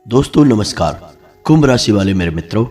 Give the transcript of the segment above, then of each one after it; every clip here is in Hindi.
दोस्तों नमस्कार। कुंभ राशि वाले मेरे मित्रों,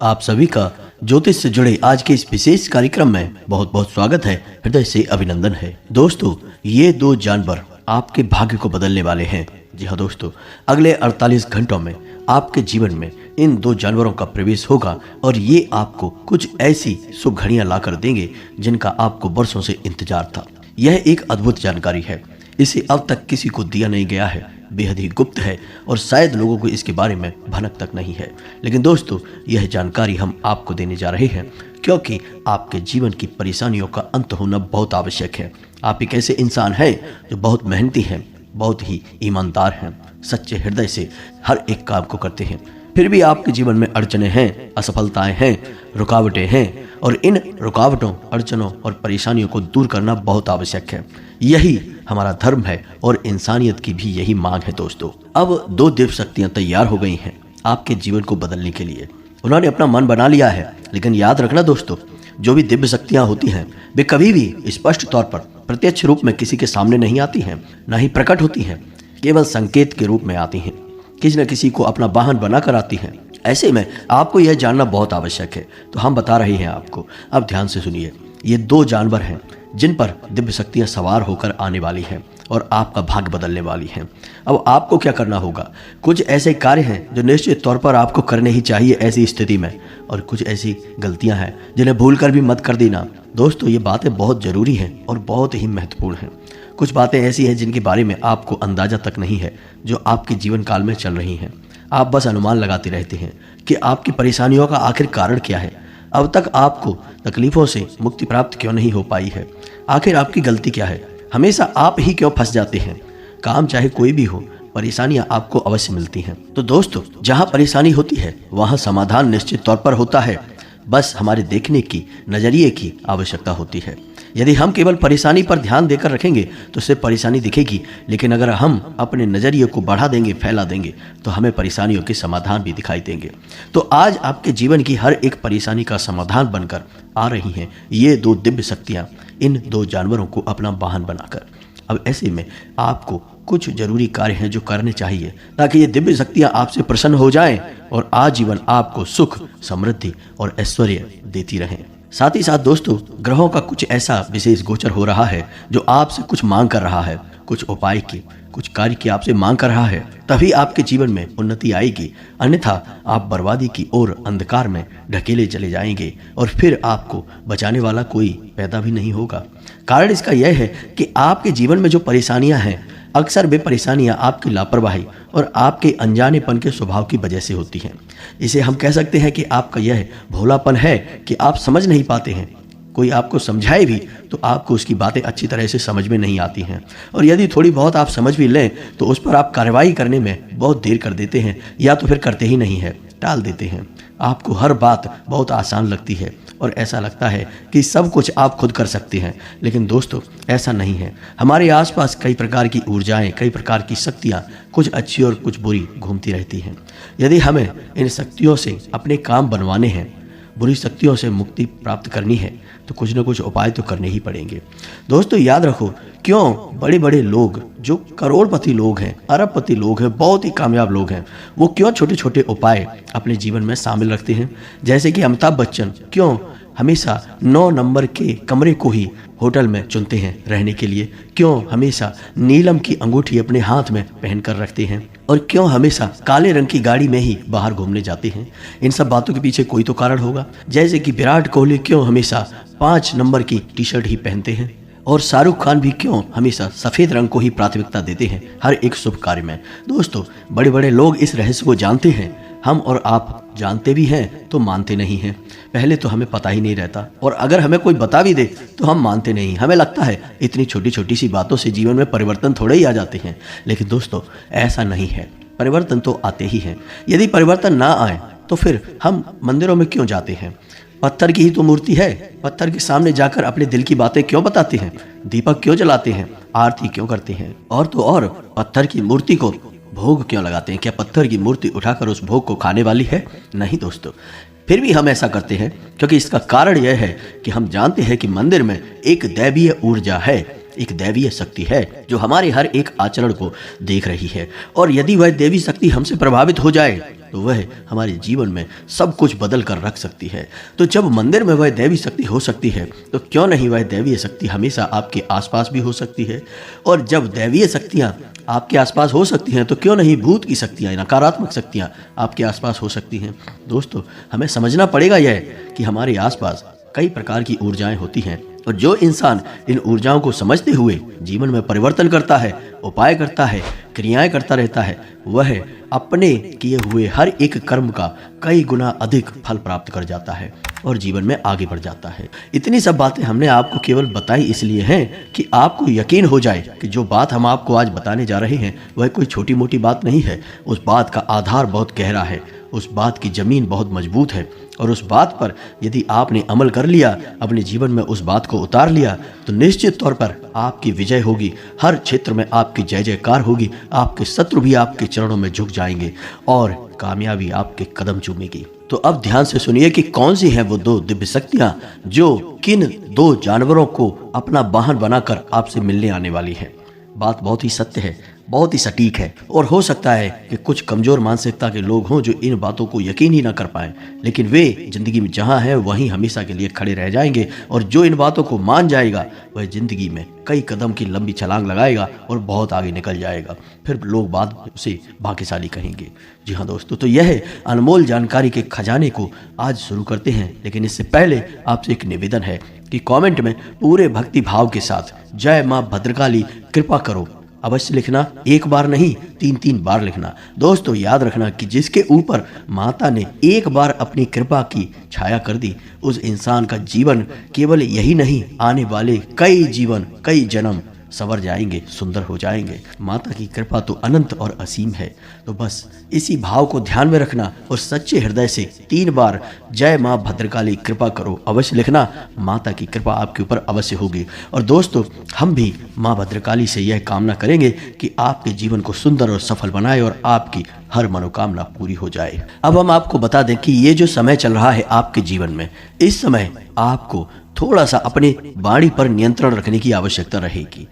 आप सभी का ज्योतिष से जुड़े आज के इस विशेष कार्यक्रम में बहुत बहुत स्वागत है, हृदय से अभिनंदन है। दोस्तों, ये दो जानवर आपके भाग्य को बदलने वाले हैं। जी हाँ दोस्तों, अगले 48 घंटों में आपके जीवन में इन दो जानवरों का प्रवेश होगा और ये आपको कुछ ऐसी शुभ घड़ियां ला कर देंगे जिनका आपको वर्षों से इंतजार था। यह एक अद्भुत जानकारी है, इसे अब तक किसी को दिया नहीं गया है, बेहद ही गुप्त है और शायद लोगों को इसके बारे में भनक तक नहीं है। लेकिन दोस्तों, यह जानकारी हम आपको देने जा रहे हैं क्योंकि आपके जीवन की परेशानियों का अंत होना बहुत आवश्यक है। आप एक ऐसे इंसान हैं जो बहुत मेहनती हैं, बहुत ही ईमानदार हैं, सच्चे हृदय से हर एक काम को करते हैं। फिर भी आपके जीवन में अड़चने हैं, असफलताएं हैं, रुकावटें हैं और इन रुकावटों, अड़चनों और परेशानियों को दूर करना बहुत आवश्यक है। यही हमारा धर्म है और इंसानियत की भी यही मांग है। दोस्तों, अब दो दिव्य शक्तियां तैयार हो गई हैं आपके जीवन को बदलने के लिए। उन्होंने अपना मन बना लिया है। लेकिन याद रखना दोस्तों, जो भी दिव्य शक्तियां होती हैं वे कभी भी स्पष्ट तौर पर प्रत्यक्ष रूप में किसी के सामने नहीं आती हैं, न ही प्रकट होती हैं, केवल संकेत के रूप में आती हैं। किसी न किसी को अपना वाहन बनाकर आती हैं। ऐसे में आपको यह जानना बहुत आवश्यक है, तो हम बता रहे हैं आपको। अब ध्यान से सुनिए। ये दो जानवर हैं जिन पर दिव्य शक्तियां सवार होकर आने वाली हैं और आपका भाग्य बदलने वाली हैं। अब आपको क्या करना होगा? कुछ ऐसे कार्य हैं जो निश्चित तौर पर आपको करने ही चाहिए ऐसी स्थिति में, और कुछ ऐसी गलतियां हैं जिन्हें भूलकर भी मत कर देना। दोस्तों, ये बातें बहुत जरूरी हैं और बहुत ही महत्वपूर्ण हैं। कुछ बातें ऐसी हैं जिनके बारे में आपको अंदाजा तक नहीं है, जो आपके जीवन काल में चल रही हैं। आप बस अनुमान लगाते रहते हैं कि आपकी परेशानियों का आखिर कारण क्या है। अब तक आपको तकलीफों से मुक्ति प्राप्त क्यों नहीं हो पाई है? आखिर आपकी गलती क्या है? हमेशा आप ही क्यों फंस जाते हैं? काम चाहे कोई भी हो, परेशानियां आपको अवश्य मिलती हैं। तो दोस्तों, जहां परेशानी होती है वहां समाधान निश्चित तौर पर होता है। बस हमारे देखने की, नजरिए की आवश्यकता होती है। यदि हम केवल परेशानी पर ध्यान देकर रखेंगे तो सिर्फ परेशानी दिखेगी, लेकिन अगर हम अपने नजरिए को बढ़ा देंगे, फैला देंगे, तो हमें परेशानियों के समाधान भी दिखाई देंगे। तो आज आपके जीवन की हर एक परेशानी का समाधान बनकर आ रही हैं ये दो दिव्य शक्तियां, इन दो जानवरों को अपना वाहन बनाकर। अब ऐसे में आपको कुछ जरूरी कार्य हैं जो करने चाहिए ताकि ये दिव्य शक्तियां आपसे प्रसन्न हो जाएं और आजीवन आपको सुख, समृद्धि और ऐश्वर्य देती रहें। साथ ही साथ दोस्तों, ग्रहों का कुछ ऐसा विशेष गोचर हो रहा है जो आपसे कुछ मांग कर रहा है, कुछ उपाय की, कुछ कार्य की आपसे मांग कर रहा है। तभी आपके जीवन में उन्नति आएगी, अन्यथा आप बर्बादी की ओर अंधकार में ढकेले चले जाएंगे और फिर आपको बचाने वाला कोई पैदा भी नहीं होगा। कारण इसका यह है कि आपके जीवन में जो परेशानियां हैं, अक्सर वे परेशानियां आपकी लापरवाही और आपके अनजानेपन के स्वभाव की वजह से होती हैं। इसे हम कह सकते हैं कि आपका यह भोलापन है कि आप समझ नहीं पाते हैं। कोई आपको समझाए भी तो आपको उसकी बातें अच्छी तरह से समझ में नहीं आती हैं, और यदि थोड़ी बहुत आप समझ भी लें तो उस पर आप कार्रवाई करने में बहुत देर कर देते हैं, या तो फिर करते ही नहीं है, टाल देते हैं। आपको हर बात बहुत आसान लगती है और ऐसा लगता है कि सब कुछ आप खुद कर सकते हैं। लेकिन दोस्तों, ऐसा नहीं है। हमारे आसपास कई प्रकार की ऊर्जाएं, कई प्रकार की शक्तियां, कुछ अच्छी और कुछ बुरी घूमती रहती हैं। यदि हमें इन शक्तियों से अपने काम बनवाने हैं, बुरी शक्तियों से मुक्ति प्राप्त करनी है, तो कुछ न कुछ उपाय तो करने ही पड़ेंगे। दोस्तों, याद रखो, क्यों बड़े बड़े लोग जो करोड़पति लोग हैं, अरबपति लोग हैं, बहुत ही कामयाब लोग हैं, वो क्यों छोटे छोटे उपाय अपने जीवन में शामिल रखते हैं? जैसे कि अमिताभ बच्चन क्यों हमेशा 9 नंबर के कमरे को ही होटल में चुनते हैं रहने के लिए? क्यों हमेशा नीलम की अंगूठी अपने हाथ में पहनकर रखते हैं? और क्यों हमेशा काले रंग की गाड़ी में ही बाहर घूमने जाते हैं? इन सब बातों के पीछे कोई तो कारण होगा। जैसे कि विराट कोहली क्यों हमेशा 5 नंबर की टी शर्ट ही पहनते हैं, और शाहरुख खान भी क्यों हमेशा सफेद रंग को ही प्राथमिकता देते हैं हर एक शुभ कार्य में। दोस्तों, बड़े बड़े लोग इस रहस्य को जानते हैं। हम और आप जानते भी हैं तो मानते नहीं हैं। पहले तो हमें पता ही नहीं रहता, और अगर हमें कोई बता भी दे तो हम मानते नहीं। हमें लगता है इतनी छोटी छोटी सी बातों से जीवन में परिवर्तन थोड़े ही आ जाते हैं। लेकिन दोस्तों, ऐसा नहीं है। परिवर्तन तो आते ही हैं। यदि परिवर्तन ना आए तो फिर हम मंदिरों में क्यों जाते हैं? पत्थर की ही तो मूर्ति है। पत्थर के सामने जाकर अपने दिल की बातें क्यों बताते हैं? दीपक क्यों जलाते हैं? आरती क्यों करते हैं? और तो और, पत्थर की मूर्ति को भोग क्यों लगाते हैं? क्या पत्थर की मूर्ति उठाकर उस भोग को खाने वाली है? नहीं दोस्तों। फिर भी हम ऐसा करते हैं क्योंकि इसका कारण यह है कि हम जानते हैं कि मंदिर में एक दैवीय ऊर्जा है, एक दैवीय शक्ति है जो हमारे हर एक आचरण को देख रही है, और यदि वह देवी शक्ति हमसे प्रभावित हो जाए तो वह हमारे जीवन में सब कुछ बदल कर रख सकती है। तो जब मंदिर में वह दैवी शक्ति हो सकती है तो क्यों नहीं वह दैवीय शक्ति हमेशा आपके आसपास भी हो सकती है। और जब दैवीय शक्तियाँ आपके आसपास हो सकती हैं तो क्यों नहीं भूत की शक्तियाँ, नकारात्मक शक्तियाँ आपके आसपास हो सकती हैं। दोस्तों, हमें समझना पड़ेगा यह कि हमारे आसपास कई प्रकार की ऊर्जाएं होती हैं, और जो इंसान इन ऊर्जाओं को समझते हुए जीवन में परिवर्तन करता है, उपाय करता है, क्रियाएं करता रहता है, वह अपने किए हुए हर एक कर्म का कई गुना अधिक फल प्राप्त कर जाता है और जीवन में आगे बढ़ जाता है। इतनी सब बातें हमने आपको केवल बताई इसलिए हैं कि आपको यकीन हो जाए कि जो बात हम आपको आज बताने जा रहे हैं वह कोई छोटी मोटी बात नहीं है। उस बात का आधार बहुत गहरा है, उस बात की जमीन बहुत मजबूत है, और उस बात पर यदि आपने अमल कर लिया, अपने जीवन में उस बात को उतार लिया, तो निश्चित तौर पर आपकी विजय होगी। हर क्षेत्र में आपकी जय जयकार होगी, आपके शत्रु भी आपके चरणों में झुक जाएंगे और कामयाबी आपके कदम चूमेगी। तो अब ध्यान से सुनिए कि कौन सी है वो दो दिव्य शक्तियां जो किन दो जानवरों को अपना वाहन बनाकर आपसे मिलने आने वाली है। बात बहुत ही सत्य है, बहुत ही सटीक है, और हो सकता है कि कुछ कमजोर मानसिकता के लोग हों जो इन बातों को यकीन ही ना कर पाएं, लेकिन वे जिंदगी में जहां हैं वहीं हमेशा के लिए खड़े रह जाएंगे, और जो इन बातों को मान जाएगा वह जिंदगी में कई कदम की लंबी छलांग लगाएगा और बहुत आगे निकल जाएगा। फिर लोग बाद में उसे भाग्यशाली कहेंगे। जी हाँ दोस्तों, तो यह अनमोल जानकारी के खजाने को आज शुरू करते हैं, लेकिन इससे पहले आपसे एक निवेदन है कि कमेंट में पूरे भक्ति भाव के साथ जय मां भद्रकाली कृपा करो अवश्य लिखना। एक बार नहीं, 3-3 बार लिखना। दोस्तों, याद रखना कि जिसके ऊपर माता ने एक बार अपनी कृपा की छाया कर दी, उस इंसान का जीवन केवल यही नहीं, आने वाले कई जीवन, कई जन्म संवर जाएंगे, सुंदर हो जाएंगे। माता की कृपा तो अनंत और असीम है। तो बस इसी भाव को ध्यान में रखना और सच्चे हृदय से 3 बार जय मां भद्रकाली कृपा करो अवश्य लिखना। माता की कृपा आपके ऊपर अवश्य होगी। और दोस्तों, हम भी मां भद्रकाली से यह कामना करेंगे कि आपके जीवन को सुंदर और सफल बनाए और आपकी हर मनोकामना पूरी हो जाए। अब हम आपको बता दें कि ये जो समय चल रहा है आपके जीवन में, इस समय आपको थोड़ा सा अपने वाणी पर नियंत्रण रखने की आवश्यकता रहेगी।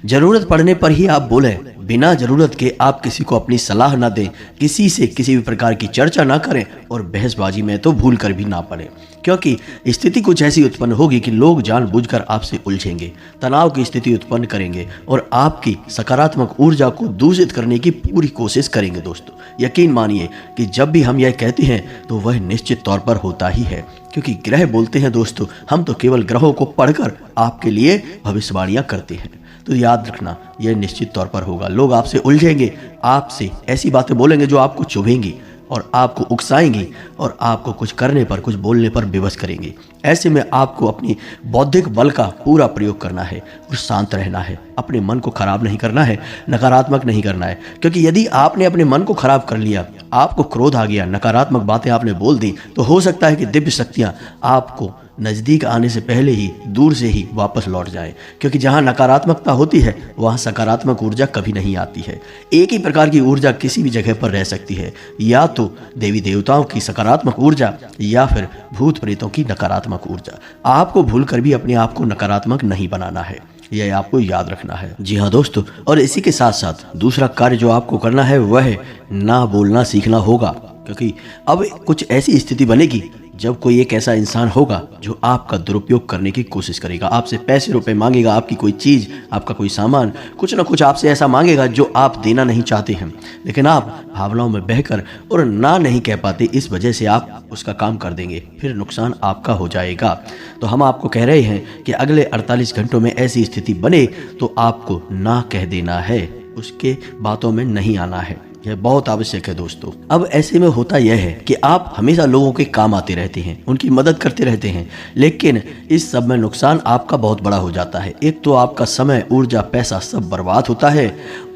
जरूरत पड़ने पर ही आप बोलें, बिना जरूरत के आप किसी को अपनी सलाह ना दें, किसी से किसी भी प्रकार की चर्चा ना करें, और बहसबाजी में तो भूल कर भी ना पड़े, क्योंकि स्थिति कुछ ऐसी उत्पन्न होगी कि लोग जानबूझकर आपसे उलझेंगे, तनाव की स्थिति उत्पन्न करेंगे और आपकी सकारात्मक ऊर्जा को दूषित करने की पूरी कोशिश करेंगे। दोस्तों, यकीन मानिए कि जब भी हम यह कहते हैं तो वह निश्चित तौर पर होता ही है, क्योंकि ग्रह बोलते हैं। दोस्तों, हम तो केवल ग्रहों को पढ़कर आपके लिए भविष्यवाणियां करते हैं। तो याद रखना, यह निश्चित तौर पर होगा। लोग आपसे उलझेंगे, आपसे ऐसी बातें बोलेंगे जो आपको चुभेंगी और आपको उकसाएंगी और आपको कुछ करने पर, कुछ बोलने पर विवश करेंगे। ऐसे में आपको अपनी बौद्धिक बल का पूरा प्रयोग करना है और शांत रहना है। अपने मन को खराब नहीं करना है, नकारात्मक नहीं करना है, क्योंकि यदि आपने अपने मन को खराब कर लिया, आपको क्रोध आ गया, नकारात्मक बातें आपने बोल दी, तो हो सकता है कि दिव्य शक्तियां आपको नजदीक आने से पहले ही दूर से ही वापस लौट जाए, क्योंकि जहां नकारात्मकता होती है वहां सकारात्मक ऊर्जा कभी नहीं आती है। एक ही प्रकार की ऊर्जा किसी भी जगह पर रह सकती है, या तो देवी देवताओं की सकारात्मक ऊर्जा या फिर भूत प्रेतों की नकारात्मक ऊर्जा। आपको भूलकर भी अपने आप को नकारात्मक नहीं बनाना है, यह आपको याद रखना है। जी हाँ दोस्तों, और इसी के साथ साथ दूसरा कार्य जो आपको करना है वह है ना बोलना सीखना होगा, क्योंकि अब कुछ ऐसी स्थिति बनेगी जब कोई एक ऐसा इंसान होगा जो आपका दुरुपयोग करने की कोशिश करेगा, आपसे पैसे रुपए मांगेगा, आपकी कोई चीज़, आपका कोई सामान, कुछ ना कुछ आपसे ऐसा मांगेगा जो आप देना नहीं चाहते हैं, लेकिन आप भावनाओं में बहकर और ना नहीं कह पाते, इस वजह से आप उसका काम कर देंगे, फिर नुकसान आपका हो जाएगा। तो हम आपको कह रहे हैं कि अगले 48 घंटों में ऐसी स्थिति बने तो आपको ना कह देना है, उसके बातों में नहीं आना है। यह बहुत आवश्यक है दोस्तों। अब ऐसे में होता यह है कि आप हमेशा लोगों के काम आते रहते हैं, उनकी मदद करते रहते हैं, लेकिन इस सब में नुकसान आपका बहुत बड़ा हो जाता है। एक तो आपका समय, ऊर्जा, पैसा सब बर्बाद होता है।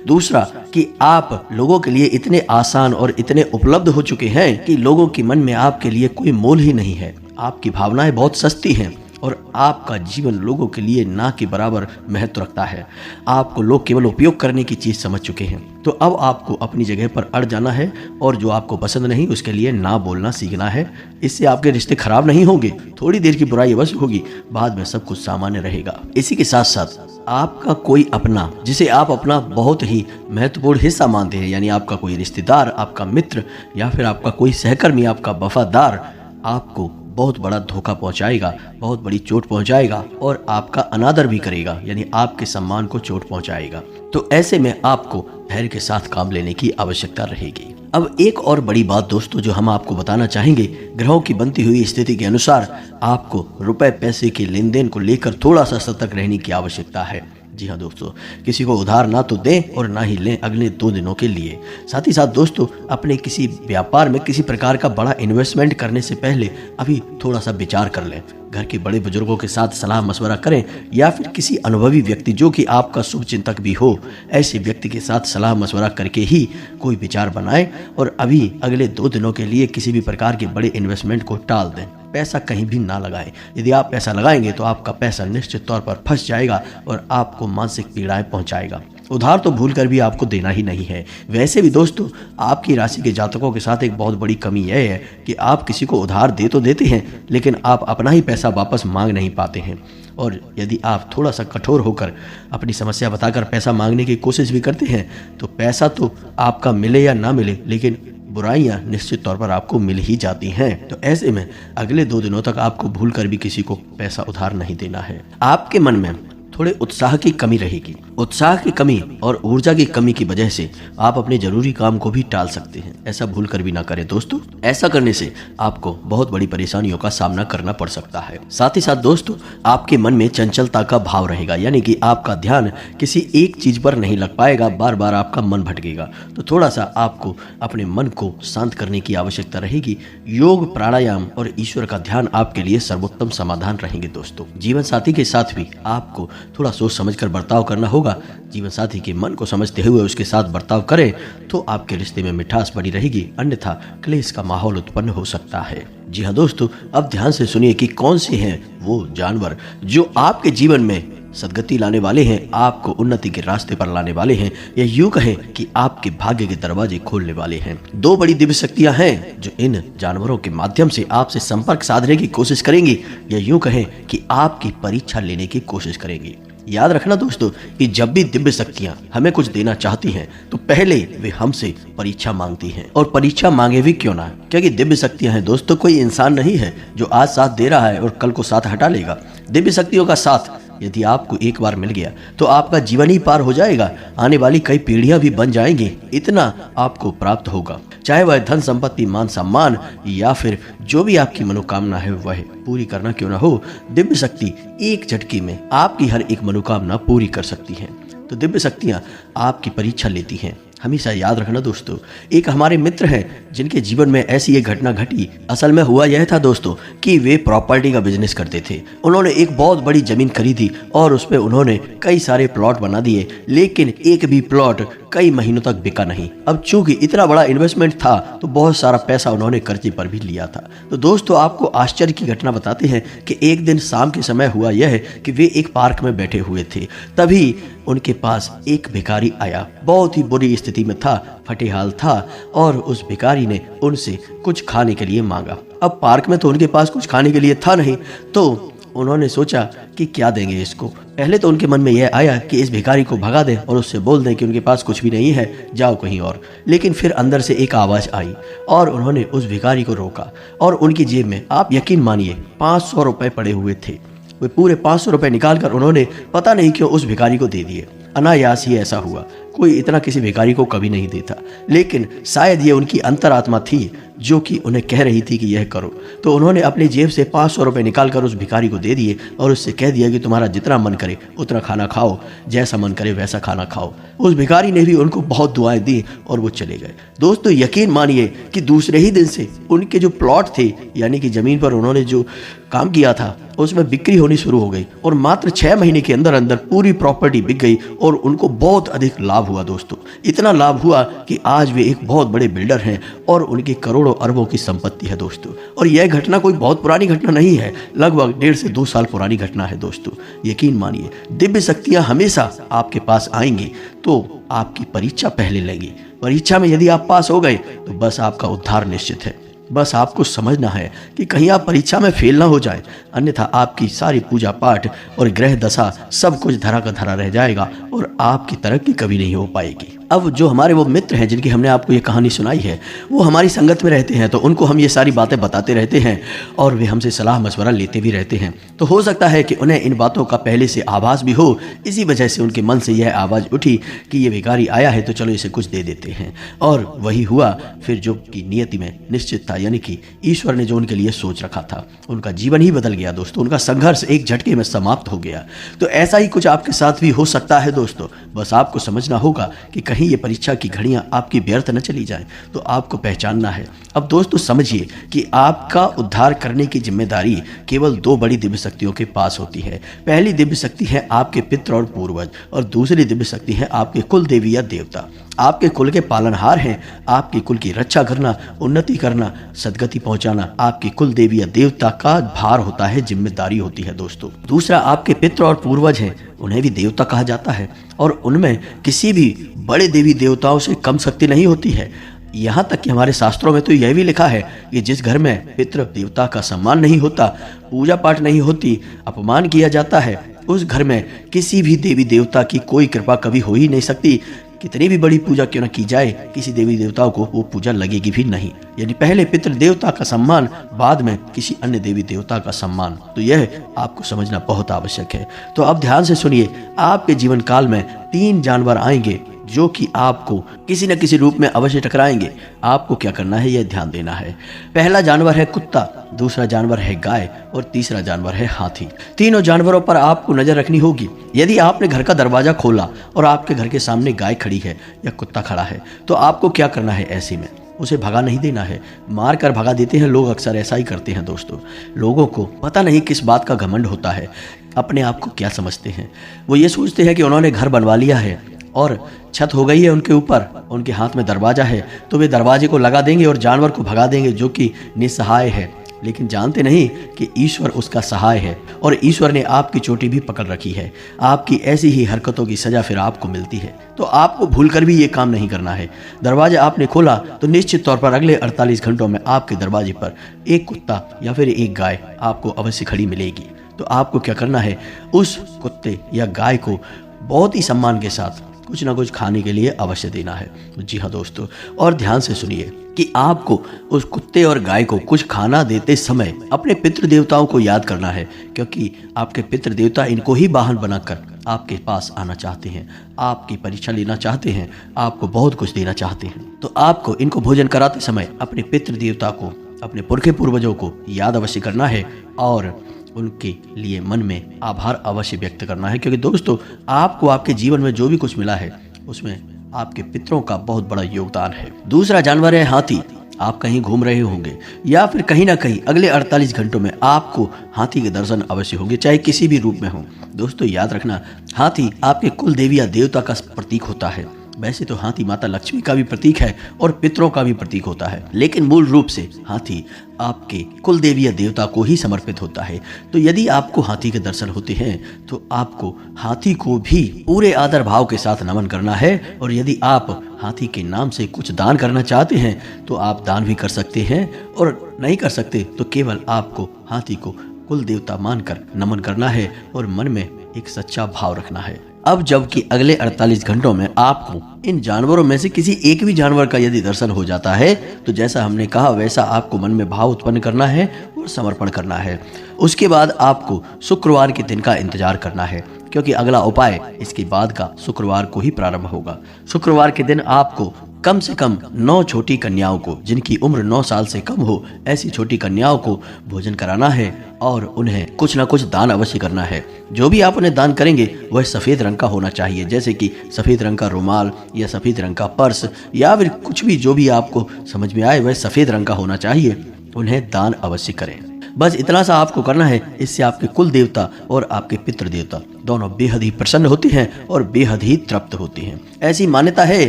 दूसरा कि आप लोगों के लिए इतने आसान और इतने उपलब्ध हो चुके हैं कि लोगों के मन में आपके लिए कोई मोल ही नहीं है। आपकी भावनाएं बहुत सस्ती हैं, और आपका जीवन लोगों के लिए ना के बराबर महत्व रखता है। आपको लोग केवल उपयोग करने की चीज़ समझ चुके हैं। तो अब आपको अपनी जगह पर अड़ जाना है और जो आपको पसंद नहीं उसके लिए ना बोलना सीखना है। इससे आपके रिश्ते खराब नहीं होंगे, थोड़ी देर की बुराई अवश्य होगी, बाद में सब कुछ सामान्य रहेगा। इसी के साथ साथ आपका कोई अपना, जिसे आप अपना बहुत ही महत्वपूर्ण हिस्सा मानते हैं, यानी आपका कोई रिश्तेदार, आपका मित्र या फिर आपका कोई सहकर्मी, आपका वफादार, आपको बहुत बड़ा धोखा पहुंचाएगा, बहुत बड़ी चोट पहुंचाएगा और आपका अनादर भी करेगा, यानी आपके सम्मान को चोट पहुंचाएगा। तो ऐसे में आपको धैर्य के साथ काम लेने की आवश्यकता रहेगी। अब एक और बड़ी बात दोस्तों जो हम आपको बताना चाहेंगे, ग्रहों की बनती हुई स्थिति के अनुसार आपको रुपए पैसे के लेन देन को लेकर थोड़ा सा सतर्क रहने की आवश्यकता है। जी हाँ दोस्तों, किसी को उधार ना तो दें और ना ही लें अगले 2 दिनों के लिए। साथ ही साथ दोस्तों, अपने किसी व्यापार में किसी प्रकार का बड़ा इन्वेस्टमेंट करने से पहले अभी थोड़ा सा विचार कर लें। घर के बड़े बुजुर्गों के साथ सलाह मशवरा करें या फिर किसी अनुभवी व्यक्ति जो कि आपका शुभ चिंतक भी हो, ऐसे व्यक्ति के साथ सलाह मशवरा करके ही कोई विचार बनाएं और अभी अगले 2 दिनों के लिए किसी भी प्रकार के बड़े इन्वेस्टमेंट को टाल दें। पैसा कहीं भी ना लगाएं। यदि आप पैसा लगाएंगे तो आपका पैसा निश्चित तौर पर फंस जाएगा और आपको मानसिक पीड़ाएं पहुंचाएगा। उधार तो भूल कर भी आपको देना ही नहीं है। वैसे भी दोस्तों, आपकी राशि के जातकों के साथ एक बहुत बड़ी कमी यह है कि आप किसी को उधार दे तो देते हैं, लेकिन आप अपना ही पैसा वापस मांग नहीं पाते हैं। और यदि आप थोड़ा सा कठोर होकर अपनी समस्या बताकर पैसा मांगने की कोशिश भी करते हैं तो पैसा तो आपका मिले या ना मिले, लेकिन बुराइयां निश्चित तौर पर आपको मिल ही जाती हैं। तो ऐसे में अगले 2 दिनों तक आपको भूल कर भी किसी को पैसा उधार नहीं देना है। आपके मन में थोड़े उत्साह की कमी रहेगी। उत्साह की कमी और ऊर्जा की कमी की वजह से आप अपने जरूरी काम को भी टाल सकते हैं। ऐसा भूल कर भी ना करें दोस्तों। ऐसा करने से आपको बहुत बड़ी परेशानियों का सामना करना पड़ सकता है। साथ ही साथ दोस्तों, आपके मन में चंचलता का भाव रहेगा, यानी कि आपका ध्यान किसी एक चीज पर नहीं लग पाएगा, बार बार आपका मन भटकेगा। तो थोड़ा सा आपको अपने मन को शांत करने की आवश्यकता रहेगी। योग, प्राणायाम और ईश्वर का ध्यान आपके लिए सर्वोत्तम समाधान रहेंगे दोस्तों। जीवन साथी के साथ भी आपको थोड़ा सोच समझकर बर्ताव करना होगा। जीवन साथी के मन को समझते हुए उसके साथ बर्ताव करें तो आपके रिश्ते में मिठास बनी रहेगी, अन्यथा क्लेश का माहौल उत्पन्न हो सकता है। जी हाँ दोस्तों, अब ध्यान से सुनिए कि कौन से हैं वो जानवर जो आपके जीवन में सदगति लाने वाले हैं, आपको उन्नति के रास्ते पर लाने वाले हैं, या यूं कहें कि आपके भाग्य के दरवाजे खोलने वाले हैं। 2 बड़ी दिव्य शक्तियां हैं जो इन जानवरों के माध्यम से आपसे संपर्क साधने की कोशिश करेंगी, या यूं कहें कि आपकी परीक्षा लेने की कोशिश करेंगी। याद रखना दोस्तों कि जब भी दिव्य शक्तियां हमें कुछ देना चाहती हैं तो पहले वे हमसे परीक्षा मांगती हैं। और परीक्षा मांगे भी क्यों ना, क्योंकि दिव्य शक्तियां हैं दोस्तों, कोई इंसान नहीं है जो आज साथ दे रहा है और कल को साथ हटा लेगा। दिव्य शक्तियों का साथ यदि आपको एक बार मिल गया तो आपका जीवन ही पार हो जाएगा। आने वाली कई पीढ़ियां भी बन जाएंगी, इतना आपको प्राप्त होगा। चाहे वह धन संपत्ति, मान सम्मान या फिर जो भी आपकी मनोकामना है वह पूरी करना क्यों ना हो, दिव्य शक्ति एक झटके में आपकी हर एक मनोकामना पूरी कर सकती है। तो दिव्य शक्तियां आपकी परीक्षा लेती हैं। हमेशा याद रखना दोस्तों, एक हमारे मित्र हैं जिनके जीवन में ऐसी एक घटना घटी। असल में हुआ यह था दोस्तों कि वे प्रॉपर्टी का बिजनेस करते थे। उन्होंने एक बहुत बड़ी जमीन खरीदी और उस पे उन्होंने कई सारे प्लॉट बना दिए, लेकिन एक भी प्लॉट कई महीनों तक बिका नहीं। अब चूंकि इतना बड़ा इन्वेस्टमेंट था तो बहुत सारा पैसा उन्होंने कर्जे पर भी लिया था। तो दोस्तों, आपको आश्चर्य की घटना बताते हैं कि एक दिन शाम के समय हुआ यह कि वे एक पार्क में बैठे हुए थे। तभी उनके पास एक भिखारी आया, बहुत ही बुरी स्थिति में था, फटे हाल था, और उस भिखारी ने उनसे कुछ खाने के लिए मांगा। अब पार्क में तो उनके पास कुछ खाने के लिए था नहीं, तो उन्होंने सोचा कि क्या देंगे इसको। पहले तो उनके मन में यह आया कि इस भिखारी को भगा दें और उससे बोल दें कि उनके पास कुछ भी नहीं है, जाओ कहीं और। लेकिन फिर अंदर से एक आवाज़ आई और उन्होंने उस भिखारी को रोका और उनकी जेब में, आप यकीन मानिए, 500 रुपए पड़े हुए थे। वे पूरे 500 रुपए निकाल कर उन्होंने पता नहीं क्यों उस भिखारी को दे दिए। अनायास ही ऐसा हुआ, कोई इतना किसी भिखारी को कभी नहीं देता, लेकिन शायद ये उनकी अंतरात्मा थी जो कि उन्हें कह रही थी कि यह करो। तो उन्होंने अपनी जेब से 500 रुपए निकाल कर उस भिखारी को दे दिए और उससे कह दिया कि तुम्हारा जितना मन करे उतना खाना खाओ, जैसा मन करे वैसा खाना खाओ। उस भिखारी ने भी उनको बहुत दुआएं दी और वो चले गए। दोस्तों, यकीन मानिए कि दूसरे ही दिन से उनके जो प्लॉट थे, यानी कि जमीन पर उन्होंने जो काम किया था, उसमें बिक्री होनी शुरू हो गई और मात्र 6 महीने के अंदर अंदर पूरी प्रॉपर्टी बिक गई और उनको बहुत अधिक लाभ हुआ दोस्तों। इतना लाभ हुआ कि आज वे एक बहुत बड़े बिल्डर हैं और उनकी करोड़ों अरबों की संपत्ति है दोस्तों। और यह घटना कोई बहुत पुरानी घटना नहीं है, लगभग 1.5 से 2 साल पुरानी घटना है दोस्तों। यकीन मानिए, दिव्य शक्तियां हमेशा आपके पास आएंगी तो आपकी परीक्षा पहले लेगी। परीक्षा में यदि आप पास हो गए तो बस आपका उद्धार निश्चित है। बस आपको समझना है कि कहीं आप परीक्षा में फेल ना हो जाए, अन्यथा आपकी सारी पूजा पाठ और ग्रह दशा सब कुछ धरा का धरा रह जाएगा और आपकी तरक्की कभी नहीं हो पाएगी। अब जो हमारे वो मित्र हैं जिनकी हमने आपको ये कहानी सुनाई है, वो हमारी संगत में रहते हैं, तो उनको हम ये सारी बातें बताते रहते हैं और वे हमसे सलाह मशवरा लेते भी रहते हैं। तो हो सकता है कि उन्हें इन बातों का पहले से आभास भी हो, इसी वजह से उनके मन से यह आवाज़ उठी कि ये भिखारी आया है तो चलो इसे कुछ दे देते हैं। और वही हुआ फिर जो कि नियति में निश्चित था, यानी कि ईश्वर ने जो उनके लिए सोच रखा था, उनका जीवन ही बदल गया दोस्तों। उनका संघर्ष एक झटके में समाप्त हो गया। तो ऐसा ही कुछ आपके साथ भी हो सकता है दोस्तों। बस आपको समझना होगा कि कहीं ये परीक्षा की घड़ियां आपकी व्यर्थ न चली जाएं, तो आपको पहचानना है। अब दोस्तों समझिए कि आपका उद्धार करने की जिम्मेदारी केवल 2 बड़ी दिव्य शक्तियों के पास होती है। पहली दिव्य शक्ति है आपके पितृ और पूर्वज, और दूसरी दिव्य शक्ति है आपके कुल देवी या देवता। आपके कुल के पालनहार हैं। आपके कुल की रक्षा करना, उन्नति करना, सदगति पहुंचाना आपकी कुल देवी या देवता का भार होता है, जिम्मेदारी होती है दोस्तों। दूसरा, आपके पितृ और पूर्वज हैं, उन्हें भी देवता कहा जाता है और उनमें किसी भी बड़े देवी देवताओं से कम शक्ति नहीं होती है। यहाँ तक कि हमारे शास्त्रों में तो यह भी लिखा है कि जिस घर में पितृ देवता का सम्मान नहीं होता, पूजा पाठ नहीं होती, अपमान किया जाता है, उस घर में किसी भी देवी देवता की कोई कृपा कभी हो ही नहीं सकती। कितनी भी बड़ी पूजा क्यों न की जाए, किसी देवी देवताओं को वो पूजा लगेगी भी नहीं। यानी पहले पितृ देवता का सम्मान, बाद में किसी अन्य देवी देवता का सम्मान। तो यह आपको समझना बहुत आवश्यक है। तो अब ध्यान से सुनिए, आपके जीवन काल में 3 जानवर आएंगे जो कि आपको किसी न किसी रूप में अवश्य टकराएंगे। आपको क्या करना है, यह ध्यान देना है। पहला जानवर है कुत्ता, दूसरा जानवर है गाय और तीसरा जानवर है हाथी। तीनों जानवरों पर आपको नजर रखनी होगी। यदि आपने घर का दरवाजा खोला और आपके घर के सामने गाय खड़ी है या कुत्ता खड़ा है, तो आपको क्या करना है, ऐसे में उसे भगा नहीं देना है। मार कर भगा देते हैं लोग, अक्सर ऐसा ही करते हैं दोस्तों। लोगों को पता नहीं किस बात का घमंड होता है, अपने आप को क्या समझते हैं। वो ये सोचते हैं कि उन्होंने घर बनवा लिया है और छत हो गई है उनके ऊपर, उनके हाथ में दरवाजा है, तो वे दरवाजे को लगा देंगे और जानवर को भगा देंगे जो कि निसहाय है। लेकिन जानते नहीं कि ईश्वर उसका सहाय है और ईश्वर ने आपकी चोटी भी पकड़ रखी है। आपकी ऐसी ही हरकतों की सजा फिर आपको मिलती है। तो आपको भूलकर भी ये काम नहीं करना है। दरवाजा आपने खोला तो निश्चित तौर पर अगले 48 घंटों में आपके दरवाजे पर एक कुत्ता या फिर एक गाय आपको अवश्य खड़ी मिलेगी। तो आपको क्या करना है, उस कुत्ते या गाय को बहुत ही सम्मान के साथ कुछ ना कुछ खाने के लिए अवश्य देना है। जी हाँ दोस्तों, और ध्यान से सुनिए कि आपको उस कुत्ते और गाय को कुछ खाना देते समय अपने पितृ देवताओं को याद करना है, क्योंकि आपके पितृ देवता इनको ही वाहन बनाकर आपके पास आना चाहते हैं, आपकी परीक्षा लेना चाहते हैं, आपको बहुत कुछ देना चाहते हैं। तो आपको इनको भोजन कराते समय अपने पितृ देवता को, अपने पुरखे पूर्वजों को याद अवश्य करना है और उनके लिए मन में आभार अवश्य व्यक्त करना है, क्योंकि दोस्तों आपको आपके जीवन में जो भी कुछ मिला है उसमें आपके पितरों का बहुत बड़ा योगदान है। दूसरा जानवर है हाथी। आप कहीं घूम रहे होंगे या फिर कहीं ना कहीं अगले 48 घंटों में आपको हाथी के दर्शन अवश्य होंगे, चाहे किसी भी रूप में हो। दोस्तों याद रखना, हाथी आपके कुल देवी या देवता का प्रतीक होता है। वैसे तो हाथी माता लक्ष्मी का भी प्रतीक है और पितरों का भी प्रतीक होता है, लेकिन मूल रूप से हाथी आपके कुल देवी या देवता को ही समर्पित होता है। तो यदि आपको हाथी के दर्शन होते हैं तो आपको हाथी को भी पूरे आदर भाव के साथ नमन करना है। और यदि आप हाथी के नाम से कुछ दान करना चाहते हैं तो आप दान भी कर सकते हैं, और नहीं कर सकते तो केवल आपको हाथी को कुल देवता मानकर नमन करना है और मन में एक सच्चा भाव रखना है। अब जबकि अगले 48 घंटों में आपको इन जानवरों में से किसी एक भी जानवर का यदि दर्शन हो जाता है तो जैसा हमने कहा वैसा आपको मन में भाव उत्पन्न करना है और समर्पण करना है। उसके बाद आपको शुक्रवार के दिन का इंतजार करना है, क्योंकि अगला उपाय इसके बाद का शुक्रवार को ही प्रारंभ होगा। शुक्रवार के दिन आपको कम से कम 9 छोटी कन्याओं को, जिनकी उम्र 9 साल से कम हो, ऐसी छोटी कन्याओं को भोजन कराना है और उन्हें कुछ ना कुछ दान अवश्य करना है। जो भी आप उन्हें दान करेंगे वह सफ़ेद रंग का होना चाहिए, जैसे कि सफ़ेद रंग का रुमाल या सफ़ेद रंग का पर्स या फिर कुछ भी जो भी आपको समझ में आए वह सफ़ेद रंग का होना चाहिए। उन्हें दान अवश्य करें। बस इतना सा आपको करना है। इससे आपके कुल देवता और आपके पितृ देवता दोनों बेहद ही प्रसन्न होती हैं और बेहद ही तृप्त होती हैं। ऐसी मान्यता है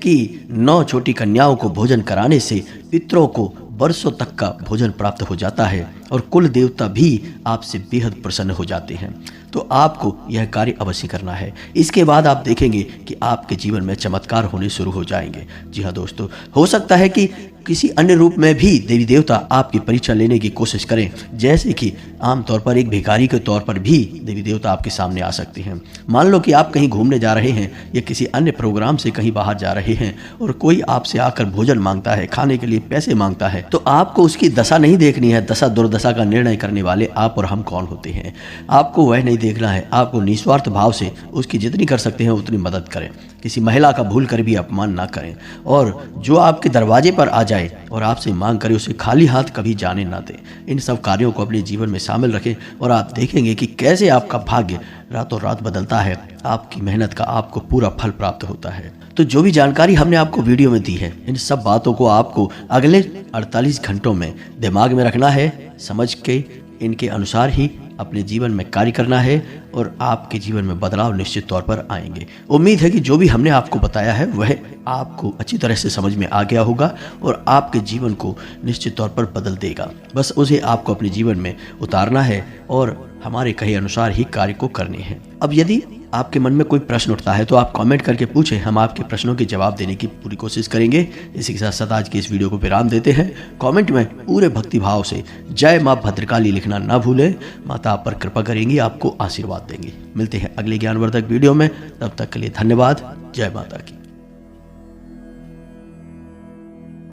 कि 9 छोटी कन्याओं को भोजन कराने से पितरों को वर्षों तक का भोजन प्राप्त हो जाता है और कुल देवता भी आपसे बेहद प्रसन्न हो जाते हैं। तो आपको यह कार्य अवश्य करना है। इसके बाद आप देखेंगे कि आपके जीवन में चमत्कार होने शुरू हो जाएंगे। जी हाँ दोस्तों, हो सकता है कि किसी अन्य रूप में भी देवी देवता आपकी परीक्षा लेने की कोशिश करें, जैसे कि आमतौर पर एक भिखारी के तौर पर भी देवी देवता आपके सामने आ सकते हैं। मान लो कि आप कहीं घूमने जा रहे हैं या किसी अन्य प्रोग्राम से कहीं बाहर जा रहे हैं और कोई आपसे आकर भोजन मांगता है, खाने के लिए पैसे मांगता है, तो आपको उसकी दशा नहीं देखनी है। दशा दुर्दशा का निर्णय करने वाले आप और हम कौन होते हैं, आपको वह नहीं देखना है। आपको निस्वार्थ भाव से उसकी जितनी कर सकते हैं उतनी मदद करें। किसी महिला का भूल कर भी अपमान ना करें, और जो आपके दरवाजे पर आ जाए और आपसे मांग करे उसे खाली हाथ कभी जाने ना दें। इन सब कार्यों को अपने जीवन में शामिल रखें और आप देखेंगे कि कैसे आपका भाग्य रातों रात बदलता है। आपकी मेहनत का आपको पूरा फल प्राप्त होता है। तो जो भी जानकारी हमने आपको वीडियो में दी है, इन सब बातों को आपको अगले 48 घंटों में दिमाग में रखना है, समझ के इनके अनुसार ही अपने जीवन में कार्य करना है और आपके जीवन में बदलाव निश्चित तौर पर आएंगे। उम्मीद है कि जो भी हमने आपको बताया है वह आपको अच्छी तरह से समझ में आ गया होगा और आपके जीवन को निश्चित तौर पर बदल देगा। बस उसे आपको अपने जीवन में उतारना है और हमारे कहे अनुसार ही कार्य को करने हैं। अब यदि आपके मन में कोई प्रश्न उठता है तो आप कमेंट करके पूछें, हम आपके प्रश्नों के जवाब देने की पूरी कोशिश करेंगे। इसी के साथ साथ आज की इस वीडियो को विराम देते हैं। कमेंट में पूरे भक्ति भाव से जय माँ भद्रकाली लिखना ना भूलें। माता आप पर कृपा करेंगी, आपको आशीर्वाद देंगी। मिलते हैं अगले ज्ञानवर्धक वीडियो में, तब तक के लिए धन्यवाद। जय माता की।